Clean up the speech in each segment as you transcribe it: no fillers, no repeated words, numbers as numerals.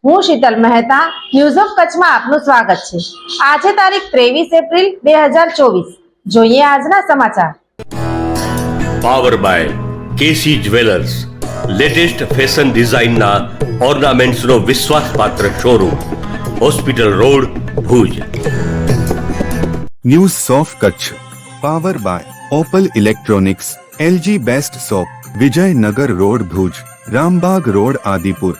હું Sheetal Mehta, news of કચ્છમાં આપનું સ્વાગત છે। આજે તારીખ 23 એપ્રિલ 2024। જોઈએ આજના સમાચાર। Power by KC jewellers, latest fashion ડિઝાઇનના ઓર્નામેન્ટ્સનો વિશ્વાસપાત્ર showroom, hospital road, Bhuj. News of Kutch power by Opal electronics, LG best shop, Vijaynagar road, Bhuj, Rambag road, Adipur.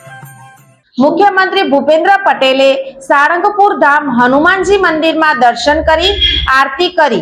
મુખ્યમંત્રી ભૂપેન્દ્ર પટેલે સાળંગપુર ધામ હનુમાનજી મંદિરમાં દર્શન કરી આરતી કરી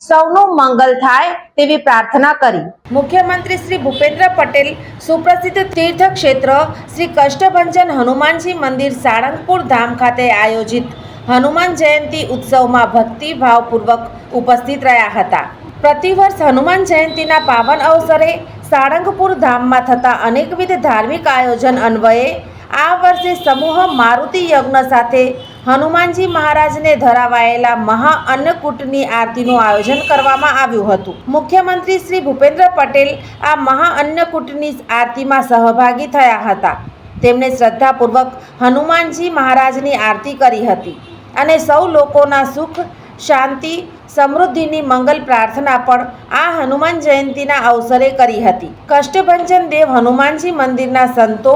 સૌનું મંગલ થાય તેવી પ્રાર્થના કરી। મુખ્યમંત્રી શ્રી ભૂપેન્દ્ર પટેલ સુપ્રસિદ્ધ તીર્થ ક્ષેત્ર શ્રી કષ્ટભંજન હનુમાનજી મંદિર સાળંગપુર ધામ ખાતે આયોજિત હનુમાન જયંતિ ઉત્સવમાં ભક્તિભાવપૂર્વક ઉપસ્થિત રહ્યા હતા। પ્રતિવર્ષ હનુમાન જયંતિના પાવન અવસરે સાળંગપુર ધામમાં થતા અનેકવિધ ધાર્મિક આયોજન અન્વયે આ વર્ષે સમૂહ મારુતિ યજ્ઞ સાથે હનુમાનજી મહારાજને ધરાવાયેલા મહા અન્નકૂટની આરતીનું આયોજન કરવામાં આવ્યું હતું। મુખ્યમંત્રી શ્રી ભૂપેન્દ્ર પટેલ આ મહા અન્નકૂટની આરતીમાં સહભાગી થયા હતા। તેમણે શ્રદ્ધાપૂર્વક હનુમાનજી મહારાજની આરતી કરી હતી અને સૌ લોકોના સુખ, શાંતિ, સમૃદ્ધિની મંગલ પ્રાર્થના પણ આ હનુમાન જયંતિના અવસરે કરી હતી। કષ્ટભંજન દેવ હનુમાનજી મંદિરના સંતો,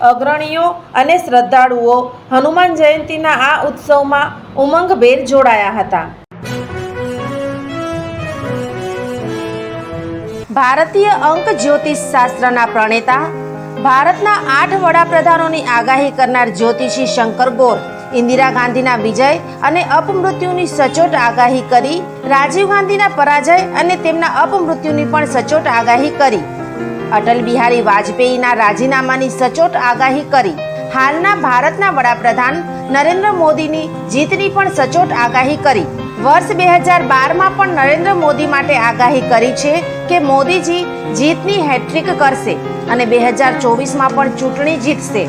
અગ્રણીઓ અને શ્રદ્ધાળુઓ હનુમાન જયંતિના આ ઉત્સવમાં ઉમંગભેર જોડાયા હતા। ભારતીય અંક જ્યોતિષ શાસ્ત્રના પ્રણેતા, ભારતના 8 વડાપ્રધાનોની આગાહી કરનાર જ્યોતિષી શંકર ગોર ઇન્દિરા ગાંધીના વિજય અને અપમૃત્યુની સચોટ આગાહી કરી, રાજીવ ગાંધીના પરાજય અને તેમના અપમૃત્યુની પણ સચોટ આગાહી કરી, અટલ બિહારી વાજપેયીના રાજીનામાની સચોટ આગાહી કરી, હાલના ભારતના વડાપ્રધાન નરેન્દ્ર મોદીની જીતની પણ સચોટ આગાહી કરી। વર્ષ 2012માં પણ નરેન્દ્ર મોદી માટે આગાહી કરી છે કે મોદીજી જીતની હેટ્રિક કરશે અને 2024માં પણ ચૂંટણી જીતશે।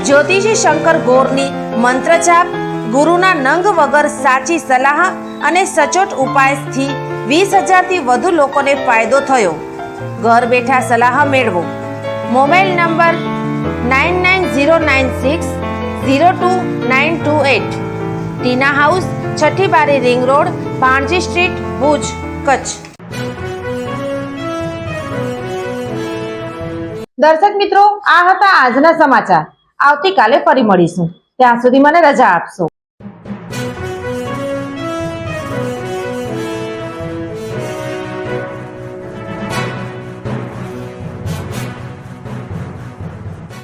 જ્યોતિષી શંકર ગોરની મંત્રજાપ, ગુરુના નંગ વગર સાચી સલાહ અને સચોટ ઉપાયથી 20,000થી વધુ લોકોને ફાયદો થયો। ઘર બેઠા સલાહ મેળવો। Mobile number 9909602928। ટીના હાઉસ, છઠ્ઠી બારી, ring road, Bhanji street, Bhuj, Kutch. દર્શક મિત્રો, આ હતા આજના સમાચાર। આવતીકાલે ફરી મળીશું। ત્યાં સુધી મને રજા આપશો।